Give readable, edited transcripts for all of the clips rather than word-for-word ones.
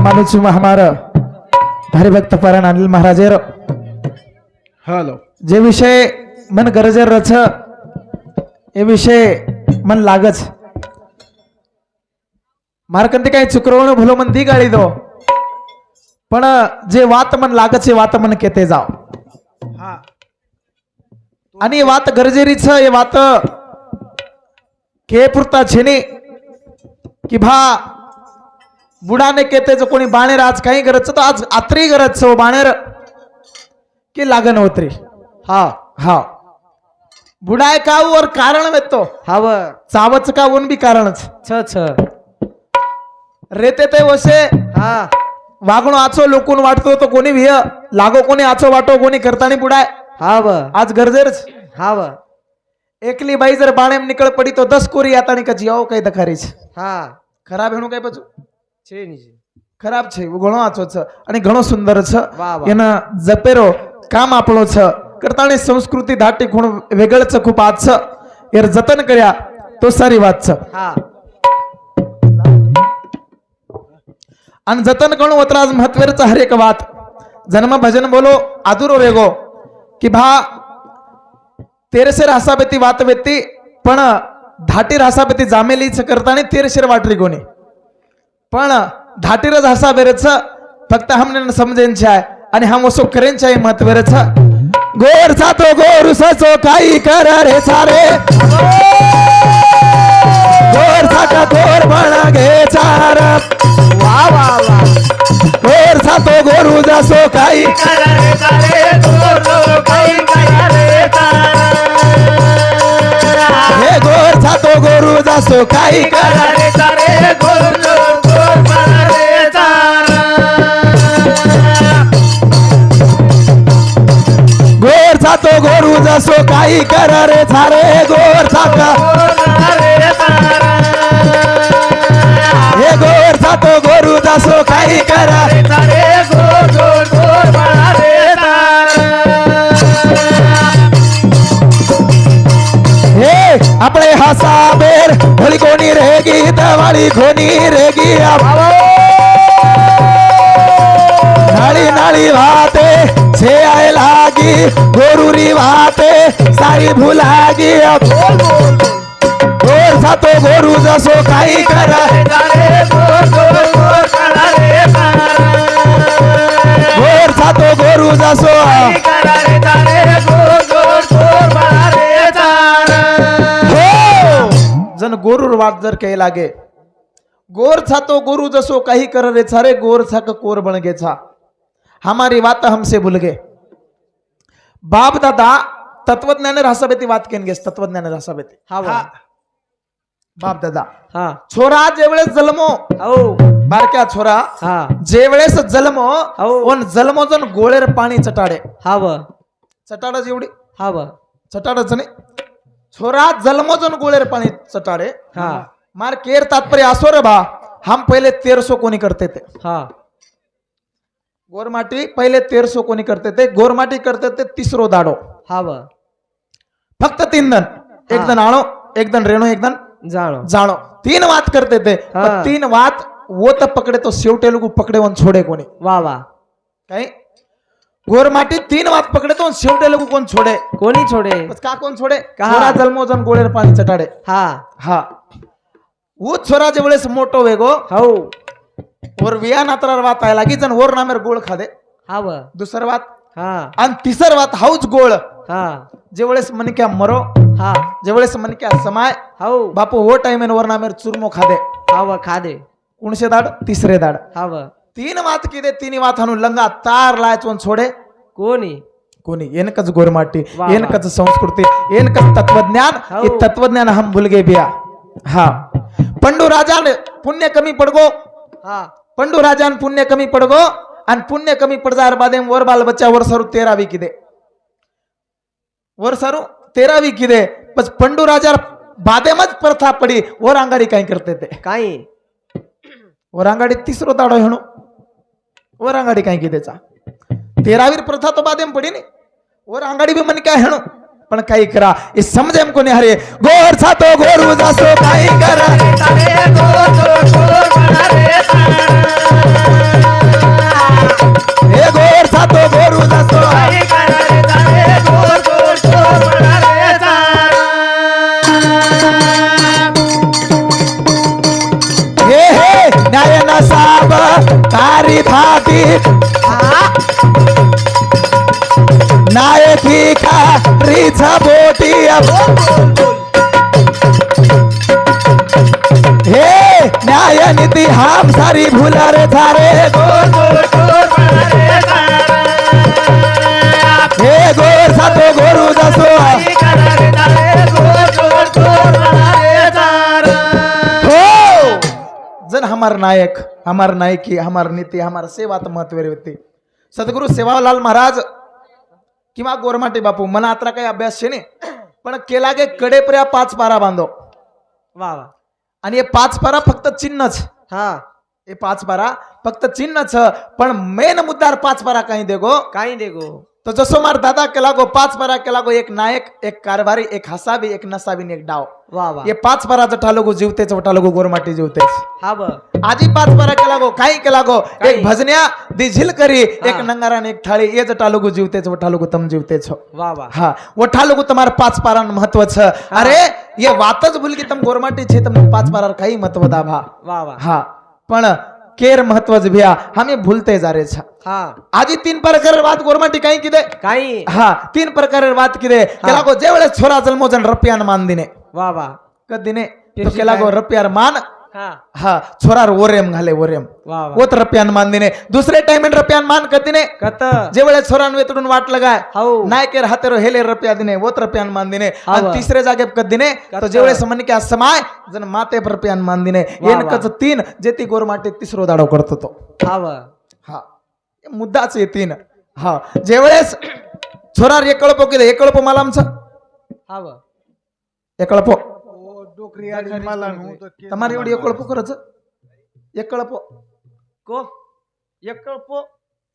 मानुचु हमारा हरिभक्त परायण अनिल महाराजेर हॅलो जे विषय मन गरजेर रच हे विषय मन लागच मारकंती काही चुकरवण भलो मन दी गाडी दो पण जे वात मन लागच हे वात मन केते जाव हा आणि वात गरजेरीच हे वात के पुरता छेनी कि भा बुडाने केते जो कोणी बाणेर आज काही गरज तो आज आत्री गरज हो बाणेर की लागन होत्री हा हा बुडाय का और कारण में तो हव चावच का उन भी कारणच छ छ रेते ते वसे हा वागणो आचो लोकून वाटतो तो कोणी विय लागो कोणी आचो वाटो कोणी करतानी बुडाय हव आज गरजेरच हव एकली बाई जर बाणेम निकळ पडी तो 10 कोरी आता का जियाओ काही दखारीच हा खराब हेणू काय पचू છે ની છે ખરાબ છે ઘણો આચો છે અને ઘણો સુંદર છે વાહ વાહ. એના જપેરો કામ આપણો છે કરતાની સંસ્કૃતિ ધાટી ખૂણ વેગળ છે ખૂબ આજ છે યાર જતન કર્યા તો સારી વાત છે હા आणि जतन करणं होतं आज महत्त्वाचं हर एक वात जन्म भजन बोलो आदुरो वेगो की भा तेरशे रासाबेती वात वेती पण धाटी रासाबेती जामेलीच करताना तेरशेर वाटली कोणी पण धाटीरच हसा बेरच फक्त हमने समजेंचे आहे आणि हम असो करेंचे आहे महत्त्वाच गोर जातो गोर सचो काही कर रे सारे गोर साका गोर बना घे चार वा वा वा गोर सातो गोरू जसो काही रे सारे गोर काही रे हे गोर सातो गोरू जसो काही रे सारे गोर गोर सातो गोरू जसो काही कर रे सारे गोर साका हे गोर सातो गोरू जसो काही कर हे आपले हसा बेर भली कोणी रेगी दवाळी कोणी रेगी नाळी नाळी वाते छे आय लागी गोरुरी वाते सारी भुलागी गोर सातो गोरू जसो काही कर गोर सातो गोरू जसो जन गोरुर वाट जर काही लागे गोर छातो गोरू जसो काही कर रे छारे गोर छाक कोर बन गे छा हमारी बात हमसे भूल गए बाप दादा तत्वज्ञान रासाबेती बात केन गेस तत्वज्ञान रासाबेती हा बाप दादा हा छोरा जेवळेस जन्मो हो बारक्या छोरा हा जेवळेस जन्मो हो. ओन जन्मो जन गोळेर पाणी चटाडे हव चटाडा जेवढी हव चटाडच नाही छोरा जन्मो जन गोळेर पाणी चटाडे हा मार केर तात्पर्य असो रे बा हम पहले 1300 कोणी करते थे हा गोरमाटी पहले 1300 कोणी करते थे गोरमाटी करते थे तिसरो दाडो हव फक्त 3 दन एक दन आळो एक दन रेणो एक दन जाणो जाणो 3 वात करते थे हाँ. 3 वात वो तो पकड़े तो शेवटे लोग पकड़े वन छोड़े कोणी वा वा काय गोरमाटी 3 वात पकड़े तो शेवटे लोग कौन छोड़े कोणी छोडे बस का कौन छोड़े कहा? छोरा जन्मो जन गोळेर पाणी चटाडे हा हा वो छोरा जेवळेस मोटो वेगो हो और विया नात्रार वात आय लागी जन ओर नामेर गोळ खादे हव दुसर वात हा आणि तिसर वात हाऊच गोळ हा जेवळेस मनक्या मरो हा जेवळेस मनक्या समाय हो बापू हो टाइम वर नामेर चुरमो खादे हव खादे कुणशे दाड तिसरे दाड हव 3 वात किदे 3 वात हाणू लंगा तार लायचोन छोडे कोणी कोणी एनकच गोरमाटी वाह, एनकच संस्कृती एनकच तत्वज्ञान हो. ये तत्वज्ञान हम भूल गए बिया हा पंडू राजा ने पुण्य कमी पड़गो हा पंडू राजा ने पुण्य कमी पड़गो आणि पुण्य कमी पड़जार बादे वर बाल बच्चा वर सरू 13वी किदे वर सरू 13वी किदे बस पंडू राजा बादेमच प्रथा पडी वर अंगाडी काय करते ते काही वर अंगाडी तिसरो दाडो हेणू वर अंगाडी काय किदेचा 13वी प्रथा तो बादेम पडी नी वर अंगाडी भी मन काय हेणू पण काही करा हे समजे हमको नहीं हरे गोर छातो गोरू जासो काही करा बाब कारी थाती नायकी खारीचा बोटी हे न्याय नीती हम सारी भूला रे थारे हे गोर सातो गोरू जसो हो जन हमार नायक हमार नायकी हमार नीती हमार सेवात महत्व व्यक्ती सद्गुरु सेवालाल महाराज किंवा गोरमाटे बापू मला आता काही अभ्यास शे नाही पण केला गे कडेपर्या 5 पारा बांधो वा वा आणि हे 5 पारा फक्त चिन्हच हा हे 5 पारा फक्त चिन्हच पण मेन मुद्दार 5 पारा काही देगो काही दे गो तो जसो मार दादा केला गो 5 पारा केला गो एक नायक एक कारभारी एक हसाबी एक नसाबी एक डाव वा वा ये 5 पारा जठालो गो जीवतेच वठालो गो गोरमाटी जीवतेच हा ब आजी 5 पारा केला गो काही केला गो काही. एक भजन्या दिझिल करी एक नंगारा एक थाळी ये जटालो गो जीवतेच वठालो गो तम जीवतेच हो वा वा हा वठालो गो तुम्हार 5 पारान महत्व छ अरे ये वातच भूल की तम गोरमाटी छे तम 5 पारार काही महत्व दा भा वा वा हा पण केर महत्वच भिया हमें भूलते जा रे छ हा आजी 3 प्रकार बात गोरमाटी काही किदे काही हा 3 प्रकार बात किदे केला गो जेवळे छोरा जन्मोजन रपियान मान दिने वा वा कदिने तो केला गो रपियार मान हा हा छोरार ओरेम घाले ओरेम वा वा ओत रपियान मान दिने दुसरे टाइम रपियान मान कदिने कत जेवळे छोरान वेतडून वाट लगाय हाऊ नायकेर हातेरो हेले रपिया दिने ओत रपियान मान दिने हाव. आणि तिसरे जागे कदिने तो जेवळे समन के समाय जन माते पर रपियान मान दिने वा येन कच 3 जेती गोरमाटे तिसरो दाडो करतो तो हा व हा हे मुद्दाच आहे 3 हा जेवळेस छोरार एकळपो किदे एकळपो मला आमचं हा व एकळपो તમારી તમારે એવડી એકળપો કરે છે એકળપો को एकळपो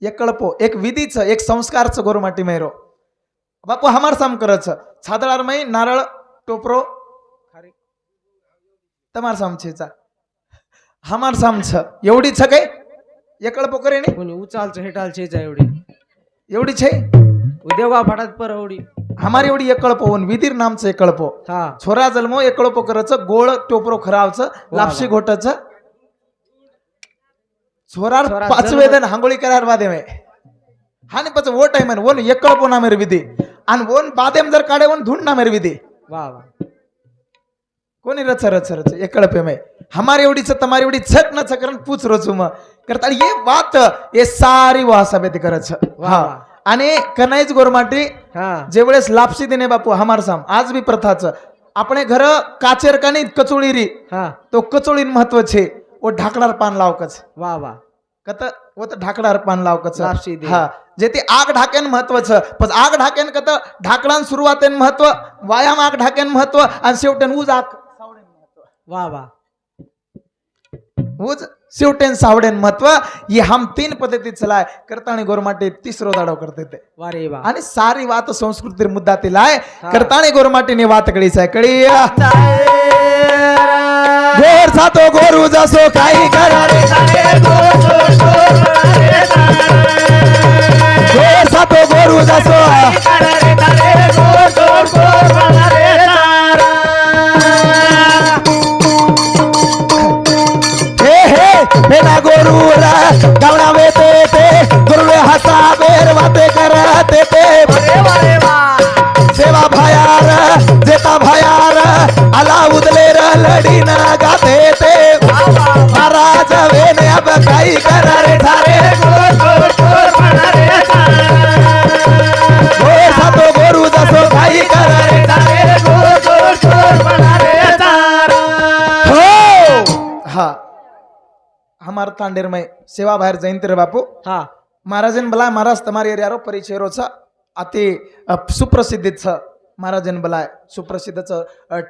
એકળપો એક વિધિ છે એક સંસ્કાર છે ગોરમાટી મેરો બાપુ હમાર સામ કરે છે છાદળાર મય નારળ ટોપરો તમાર સામ છે चा हमार साम छ एवढी छ काय एकळपो करे ने कोणी उचाल हेटाल छेचा एवढी एवढी છે उद्योगा फाटात पर एवढी हमारी एवढी एकळपो वन विधीर नाम છે एकळपो हा छोरा जन्मो एकळपो करच गोळ टोपरो खरावच लापशी घोटच छोरार छोरा पाच जन्म- वेदन हांगोळी करार बादेमे हाने पच वो टाइम वन एकळपो नामेर विधी आणि वन बादेम जर काढे वन धुंड नामेर विधी वा वा कोणी रच रच रच एकळपे में हमारी एवढी छ तुम्हारी एवढी छक न छकरन पूछ रोचू म करता ये बात ये सारी वासाबेती करच वा हा वा आणि कनाईच गोरमाटी हा जेवळेस लापशी देणे बापू हमार साम आज भी प्रथाच આપણે ઘર કાચેર કાની કચોળી રી हा તો કચોળી महत्व છે ઓ ઢાકડાર પાન લાવકच वा वा કત ઓ તો ઢાકડાર પાન લાવકच લાપસી દે. હા જેથી આગ ઢાકેન महत्व છે પછી આગ ઢાકેન કત ઢાકડાન सुरुवातेन महत्व वायाम आग ढाकेन महत्व आणि शेवटेन उज आग सावडेन महत्व वा वा उज शेवटेन सावडेन महत्व ये हम 3 पद्धती चलाय करताणी गोरमाटे तिसरो दाडो करते ते वा रे वा आणि सारी वात संस्कृती मुद्दा तिलाय करताणी गोरमाटीने वात कळीच आहे कळी गोर सातो गोरू जसो काही करा रे गोर सातो गोरू जसो हे हे बेना गोरूरा गावना वेते ते गुरुले हसा बेर वाते करते ते सेवा भायार जेता भायार आला उदले र लडी ना गाते ते महाराज वेने अब काही करा रे थारे गोर सातो गोरू जसो काही करा रे हो हा हमार तांडेर में सेवा बाहेर जयंती रे बापू हा महाराजन बलाय महाराज तुम्हारे एरियारो परिचय रोच अति सुप्रसिद्ध छ महाराजन बलाय सुप्रसिद्ध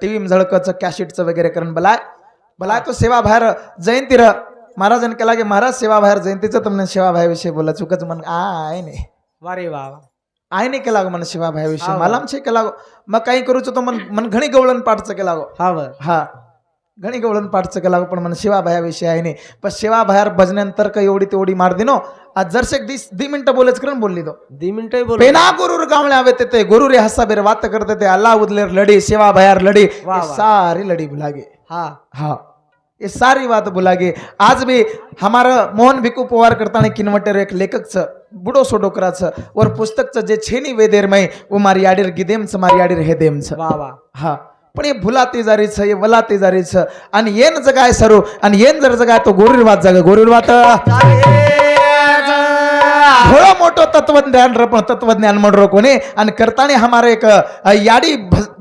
टीव्ही झळकच कॅसेटच वगैरे करण बलाय बलाय तो सेवा बाहेर जयंती र महाराजन केला की महाराज सेवा बाहेर जयंतीचं तुमने सेवा भाई विषय बोला चुकच मन आहे नाही वा रे वा वा आहे नाही केला गो मन सेवा भाई विषय हा. मला आमचे केला गो मग काही करूच तो मन मन घणी गवळण पाठचं केला गो हा व हा घणी गवळण पाठचं केला गो पण मन सेवा भाया विषय आहे नाही पण सेवा बाहेर भजनंतर का एवढी तेवढी मार दिनो आज जरसे 2 मिनिटं बोलेच करून बोलली तो 2 मिनिटं बोल पेना गुरुर गावळे आवे ते गुरु रे हस्सा बेर बात करते ते अल्लाह उदलेर लड़ी सेवा बाहेर लड़ी वाह, ये वाह. सारी लड़ी भुलागे हा हा ये सारी बात बोलागे आज भी हमारा मोहन भिकू पवार करताना किनवटेर एक लेखक छ बुडो सोडोकरा छ और पुस्तक छ जे छेनी वेदेर में वो मारी आडीर गिदेम छ मारी आडीर हेदेम छ वा वा हा पण हे भुलाती जारी छ हे वलाती जारी छ आणि येन जगाय सरू आणि येन जर जगाय तो गोरीलवात जगा गोरीलवात थोडं मोठं तत्वज्ञान र पण तत्वज्ञान म्हणरो कोणी आणि करताना हमारे एक याडी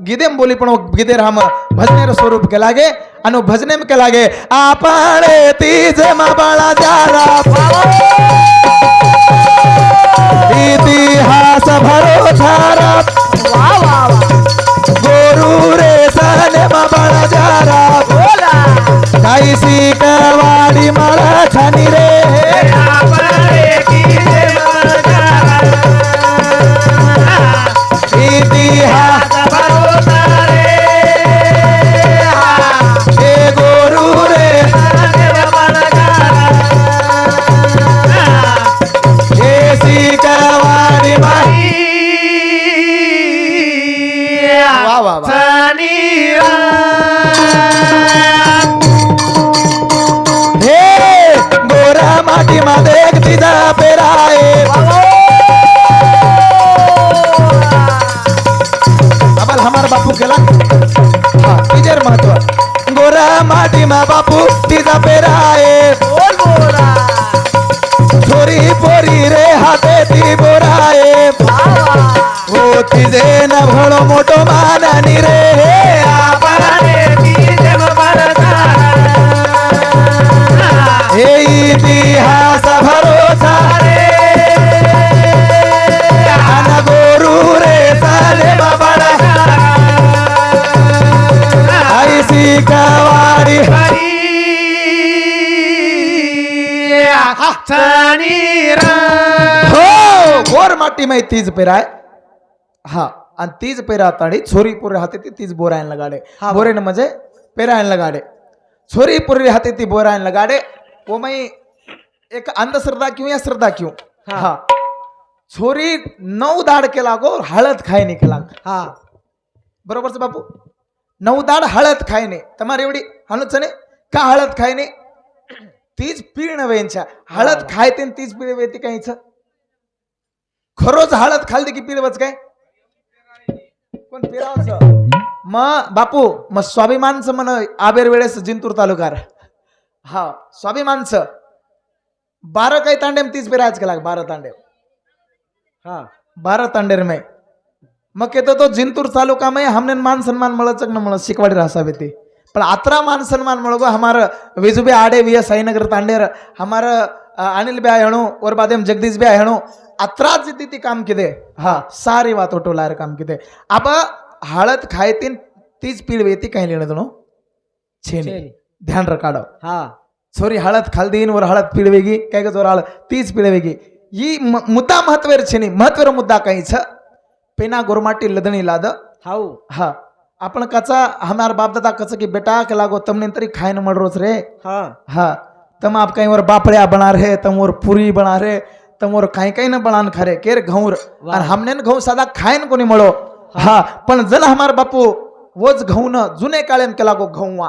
गिदेम बोली पण गिदेर हम भजनेर स्वरूप के लागे आणि भजने में के लागे आपण तीज बाळा जाला इतिहास भरोसा वा वा गोरू रे साने बाळा जाला बोला काही शिकवाडी मला छानी रे इतिहास हे गोरू रे हे शिकवाडी वा वा वा हे गोरा माटी मध्ये एक तिचा पेराए आबाल हमार बापू केला हा तिजर महत्व गोरा माटी मा बापू तिचा पेराए छोरी पोरी रे हाते ती बोराए हो तिजे न भळो मोठो मानानी रे हे इतिहास भरोसा रे आना गोरू रे साले बाबाला आई शिकवाडी हो गोर माटी में तीज पेराय हा आणि तीज पेरा ताडी छोरी पुरे हाते ती तीज बोरायन लगाडे बोरेन म्हणजे पेरायन लगाडे छोरी पुरे हाते ती बोरायन लगाडे वो मैं एक अंधश्रद्धा क्यों या श्रद्धा क्यों हा छोरी 9 दाड के लागो हळद खाय नहीं के लाग हा बरोबर से बापू 9 दाड हळद खाय नहीं તમારે एवढी हळद ने का हळद खाय नहीं तीज पीण वेंच्या हळद खायते तीज पीळ वेती काहीच खरोच हळद खालते की पीळवच काय कोण पिरावचं मग बापू मग स्वाभिमानचं म्हण आबेर वेळेस जिंतूर तालुकार हा स्वाभिमानचं 12 काही तांडेम तीच पिरायच केला 12 तांडेम हा 12 तांडेर में मग येतो तो जिंतूर तालुका में हमने मान सम्मान मळच न मळ शिकवाडी रासावे ते पण आत्रा मान सम्मान मळगो हमार विजुबे आडे विय साईनगर तांडेर हमार अनिल ब्या हेणो और बादेम जगदीश ब्या हेणो अत्रा जिती काम किदे हा सारी बात टोलार काम किदे अब हळद खायतीन तीच पीळ वेती काही लेणं दोनो छेनी ध्यान रखाडो हा छोरी हळद खालदीन वर हळद पिळवेगी काय जोर हळद तीच पिळवेगी ही मुद्दा महत्वेर छेनी महत्वेर मुद्दा काही छ पेना गोरमाटी लदणी लाद हाउ हा आपण कचा हमार बाप दादा कच की बेटा के लागो तमने तरी खाइन मडरोच रे हा हा तम आप कहीं और बापड़िया बना रहे तम और पूरी बना रहे तम और कहीं न बनान खरे केर घऊर और हमने घऊ साधा खाइन कोणी मळो हा पण जन हमार बापू वोच घऊ न जुने काळेम के लागो घऊवा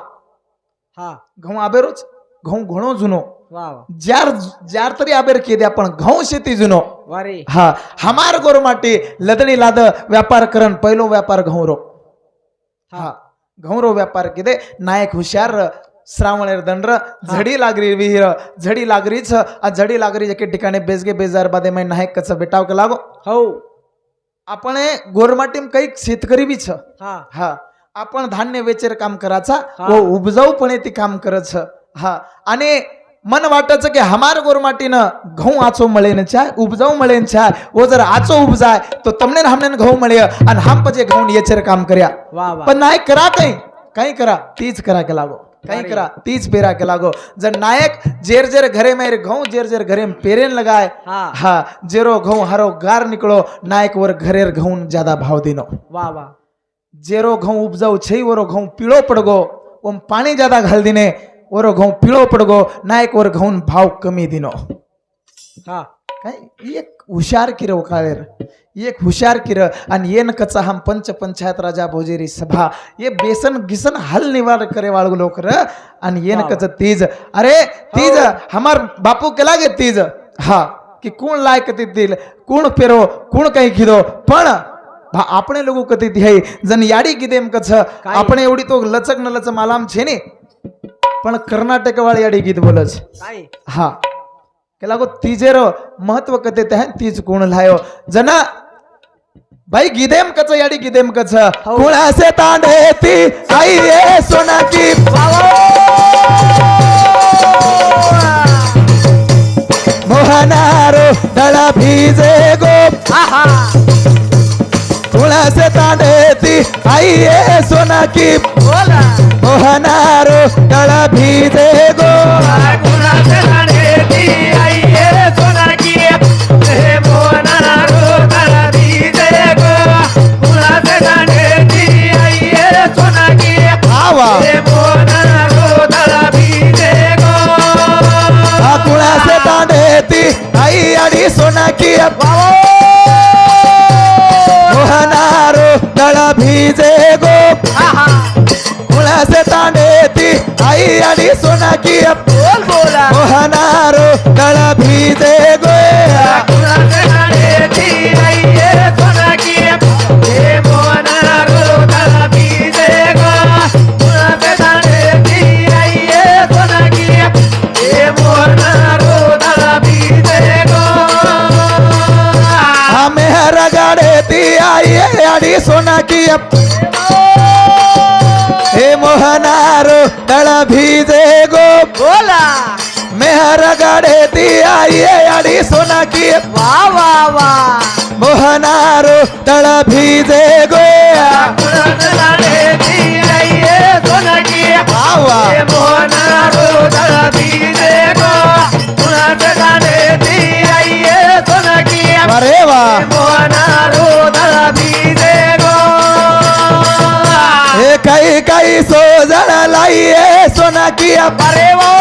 हा घऊ आबेरोच घऊ घणो जुनो वा जार जार तरी आबेर केदे आपण घऊ शेती जुनो वारे हा हमार गोरमाटी लदणी लाद व्यापार करन पहिलो व्यापार घऊरो हा घऊरो व्यापार केदे नायक हुशार श्रावणेर दंड झडी लागरी विहीर झडी लागरीच झडी लागरी एके ठिकाणी बेजगे बेजार बादे मै नायक कच बेटाव के लागो हो आपण गोरमाटीम काही शेतकरी बी छ हा हा आपण धान्य वेचेर काम कराचा व उपजाऊपणे ती काम करच हा आणि मन वाटच की हमार गोरमाटीनं घऊ आचो मळेन छा उपजाऊ मळेन छा वो जर आचो उपजाय तो तमने हमने घऊ मळे आणि हम पजे घऊन येचेर काम कर्या वा वा पण नाही करा काही करा तीच करा के लागो काही करा तीच पेरा के लागो जर नायक जेर जेर घरे में घऊ जेर जेर घरे में पेरेन लगाए हा जेरो घऊ हरो गार निकलो नायक वर घरेर घऊन ज्यादा भाव दिनो वा वा जेरो घऊ उपजाऊ छई वरो घऊ पीळो पडगो ओम पाणी ज्यादा घाल दिने वरो घऊ पीळो पडगो नायक वर घऊन भाव कमी दिनो हा काय एक हुशार किर काळेर एक हुशार किर आणि येन कचा हम पंच पंचायत राजा भोजेरी सभा ये बेसन गिसन हल निवार करे वाळगु लोकर आणि येन कच तीज अरे तीज हमार बापू केला गे तीज हा कि कोण लायक दिल कोण पेरो कोण काही खिदो पण આપણે લોકો કતી થઈ જન યાડી કીધે એમ કછ આપણે એવડી તો લચક ન લચ માલામ છે ને પણ કર્ણાટક વાળી યાડી ગીત બોલે છે काय હા કે લાગો તીજેરો મહત્વ કતે તે તીજ કોણ લાયો जना भाई गीधेम कच याडी गीधेम कच कुणा से तांडेती आई ये सोना की मोहनारो दळा भीजे गो आहा कुणा से तांडेती आई ये सोना की बोला मोहनारो दळा भीजे गो कुणा से तांडेती आई ये सोना की हे मोहनारो दळा भीजे गो कुणा से तांडेती आई ये सोना की आवा हे मोहनारो दळा भीजे गो कुणा से तांडेती आई आडी सोना की मोहनारो दळा भीजे गो आहा कुणा से तांडेती आई आडी सोना की बोल बोला मोहनारो दळा भीजे गो कुणा से तांडेती आई ये सोना की हे मोहनारो दळा भीजे गो कुणा से तांडेती आई ये सोना की हे मोहनारो दळा भीजे गो हमें हर गाडेती आई आडी सोना की हे मोहनारो दळा भीजे गो बोला मेहर गाडेती आई आडी सोना की वाह वाह वाह मोहनारो दळा भीजे गो कुणा से तांडेती आई ये सोना की आवा हे मोहनारो दळा भीजे गो कुणा से तांडेती आई ये सोना की अरे वा मोहनारो दळा भीजे गो हे काही काही सोजण लाईये सोना की अरे वो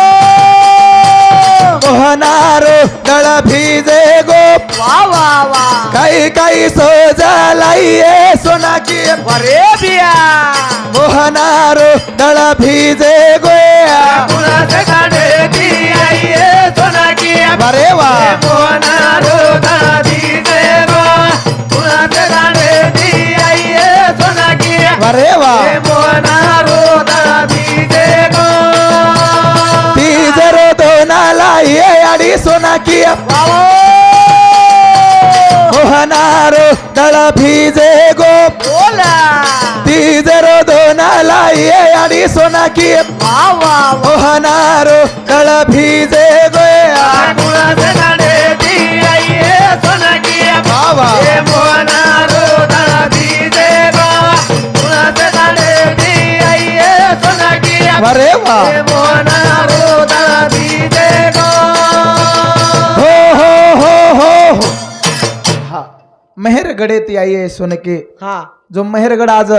मोहनारो दळा भीजे गो वाह वाह वाह काही काही सोजा लाईये सोना की अरे बिया मोहनारो दळा भीजे गो कुणा से तांडेती आई ये सोना की अरे वा मोहनारो दळा भीजे गो कुणा से तांडेती आई ये सोना की अरे वा मोहनारो दळा भीजे गो तीजरो दोनाला ये आडी सोना की मोहनारो दळा भीजे गो बोला तीजरो दोनाला ये आडी सोना की वाह वाह मोहनारो दळा भीजे गो कुणा से तांडेती आई ये सोना की बाबा हे मोहनारो दळा भीजे गो कुणा से तांडेती आई ये सोना की अरे वा हे मोहनारो दळा भीजे गो हो हो हो हो हा मेहरगडे ती आई आहे सोने की हाँ जो मेहरगड आज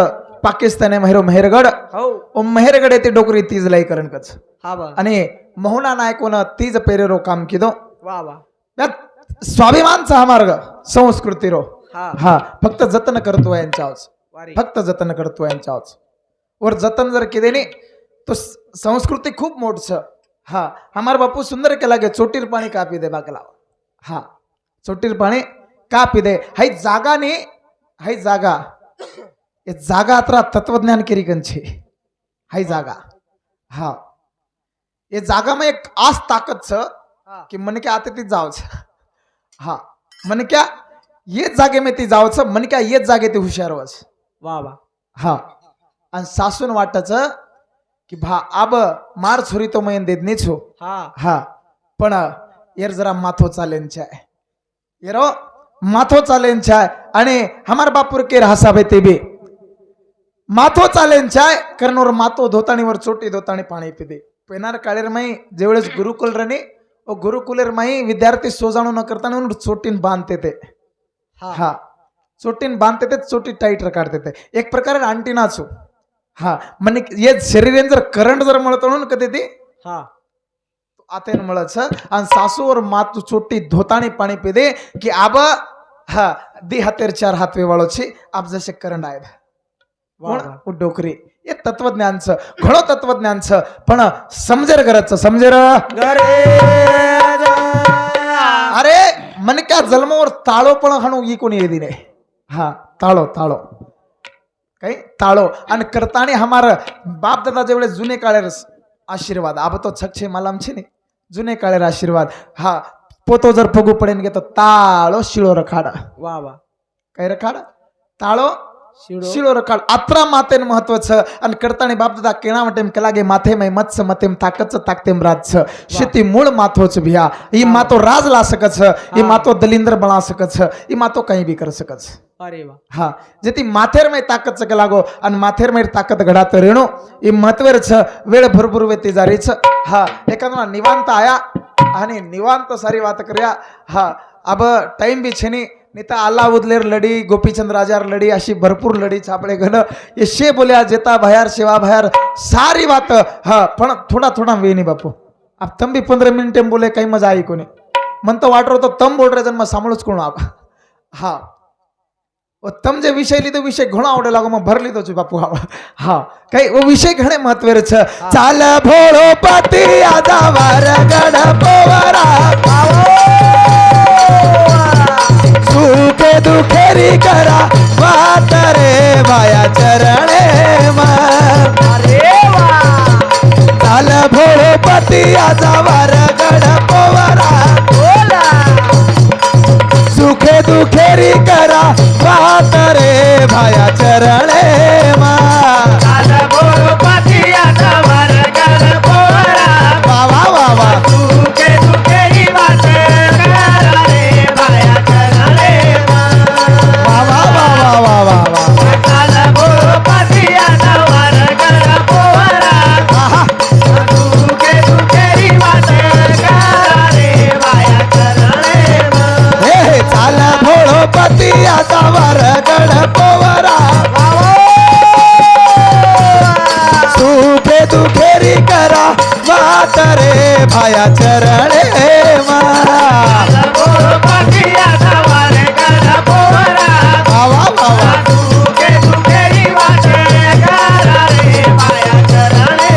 पाकिस्तान आहे मेहरगड हो ओ मेहरगडे ती डोकरी तीज लाई करण कच हाँ बा आणि मोहना नायकोन तीज पेरेरो काम किदो वाह वाह यात स्वाभिमानचा हा मार्ग संस्कृती रो हाँ हा फक्त जतन करतो यांच्यावच वारी फक्त जतन करतो यांच्यावच वर जतन जर केले नी तो संस्कृती खूप मोठच हा हमार बापू सुंदर केला गे चोटीर पाणी कापी दे बागला हा चोटीर पाणी कापी दे हाई जागा नी हाई जागा ये जागा अत्र तत्वज्ञान केरी कंची हाई जागा हा ये जागा में एक आस ताकत छ हाँ की मन के आते ती जावच हा मन क्या ये जागे में ती जावच मन क्या ये जागे ती हुशार वच वाह वाह हा आणि सासून वाटच की भा आब मार छोरी तो मैं देत नहीं छो हाँ हा पण येर जरा माथो चालेन छाय येरो माथो चालेन छाय आणि हमार बापूर के रासा बे ते बे माथो चालेन छाय करनोर मातो धोताणी वर चोटी धोताणी पाणी पिदे पेनार काळेर माई जेवळेस गुरुकुल रने ओ गुरुकुलेर माई विद्यार्थी सोजाणो न करताना उन चोटीन बांधते ते हाँ हा चोटीन बांधते ते चोटी टाईट काढते ते एक प्रकारे अंटीनाचो हा म्हणजे ये शरीरेन जर करंट जर मळतो ना कधी ते हाँ आतेन मळच आणि सासूवर मात छोटी धोताणी पाणी पिदे की आब हा दी हातेर चार हात वेवाळो છે આપ જશે કરંટ આયબ વાહ કોણ ડોકરી એ તત્વજ્ઞાન છે ઘણો તત્વજ્ઞાન છે પણ સમજર ગરજ છે સમજર अरे मन क्या जन्मावर ताळो पण हाणू ई कोणी येदी नाही हा ताळो ताळो काही ताळो आणि करतानी हमार बाप दादा जेवढे जुने काळे आशीर्वाद आब तो छक्षे मालाम छे ने जुने काळे आशीर्वाद हा पोतो जर फगू पडेन गे तो ताळो शिळो रखाड વાહ વાહ काय रखाड ताळो શીડો शिळो रखाड अत्रा मातेन महत्व छ आणि करतानी बाप दादा केणा मटेम केलागे माथे मै मत्स मतेम ताकच ताकतेम राज छ शेती मूळ माथो छ भिया ई मातो राज ला सकत छ ई मातो दलिंद्र बना सकत छ ई मातो कहीं भी कर सकत छ અરે વાહ हा जेती माथेर में ताकत चक लागो आणि माथेर में ताकत घडात रेणो ई महत्वेर छ वेळ भरपूर वेती जारी छ हा एखादा निवांत आया आणि निवांत सारी बात कर्या हा अब टाइम भी छेनी नेता अल्लाउद्दीन लडी गोपीचंद राजार लडी अशी भरपूर लडी छापडे घन ये शे बोल्या जेता भयार सेवा भयार सारी बात हा पण थोडा थोडा वेनी बापू अब तम भी 15 मिनिट बोले काही मजा आई कोणी मन तो वाटरो तो तम बोल रहे जन मैं सांभळूच कोण आप हा व तम जे विषय लिधो विषय घणो आवडे लागो मग भर लिधो छु बापू हा काही वो विषय घणे महत्वेर छ चाल भोळो पती आजा वार गड पोवरा सुखे दुखेरी करा बात रे माया चरणे અરે વાહ चाल भोळो पती आजा वार गड पोवरा બોલા सुखे दुखेरी करा बात रे भाया चरणे मा काल बोल पातिया नवर गल पोरा वा वा वा तुके तुकेरी बात करा रे भाया चरणे वा वा वा वा वा वा काल बोल पातिया नवर गल पोरा आहा तुके तुकेरी बात करा रे भाया चरणे हे हे चाल भोळो पती आता वर गड पोवरा सुखे दुखेरी करा बात रे भाया चरणे मा काल बोल पातिया नवर गल पोरा वा वा वा वा तुके तुकेरी बात करा रे भाया चरणे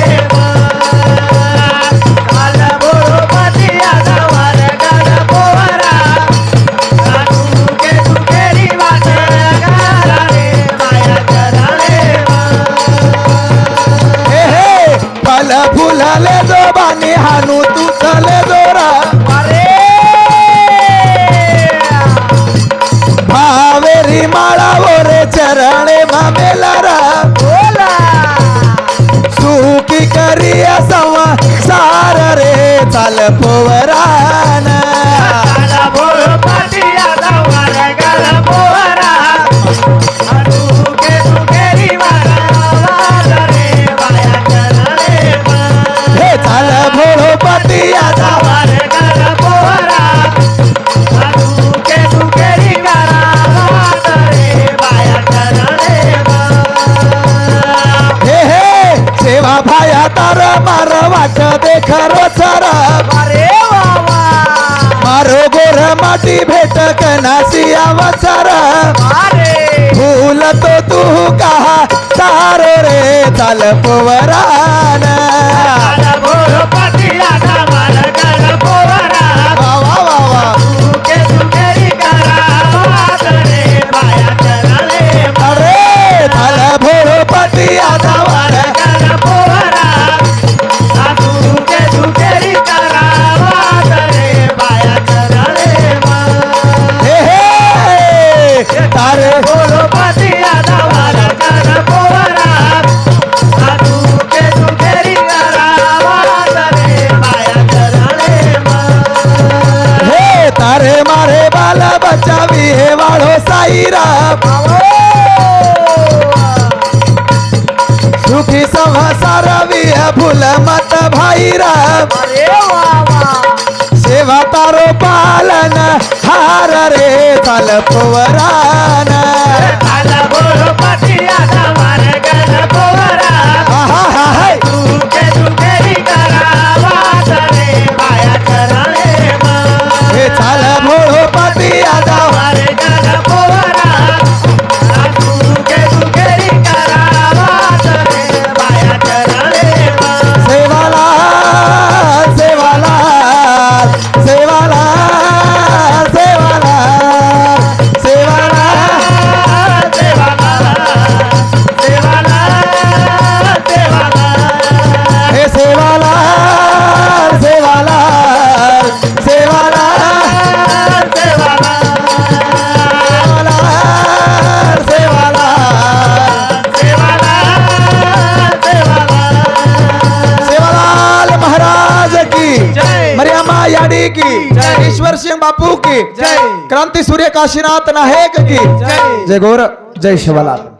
काल बोल पातिया नवर गल पोरा तुके तुकेरी बात करा रे भाया चरणे हे हे फल फुलाले जो बानी हानू तू चले जोरा भावेरी माळा वरे चरणे मामेलारा બોલા सुखी करिया संसार रे चाल पोवरान काल बोल पातिया नवर गल पोरा तुके तुकेरी बात रे भाया चरणे हे चाल भोळो पती आता नवर गल पोरा तुके तुकेरी बात रे भाया चरणे हे हे सेवा भाया तार मार वाट देख रोचरा અરે વાહ વાહ मारो गोर माटी भेट कनासिया वचरा અરે फूल तो तू कहा तारो रे चाल पोवरान काल बोल पातिया नवर गल पोरा वा वा वा वा तुके तुकेरी बात रे भाया चरणे अरे चाल भोळो पती आता वर गल पोरा तुके तुकेरी बात रे भाया चरणे हे हे तारे बोलो पातिया नवर गल पोरा तुके तुकेरी बात रे भाया चरणे हे तारे मारे बाल बचावी हे वाळो साईरा सुखी संसार विह भूल मत भाईरा અરે વાહ વાહ सेवा तारो पालन हार रे चाल पोवरान काल बोल पातिया नवर गल पोरा आहा हा हाय तुके तुकेरी बात रे सिंह बापू की जय। क्रांति सूर्य काशीनाथ नायक की जय। जय गौर जय शिवलाल।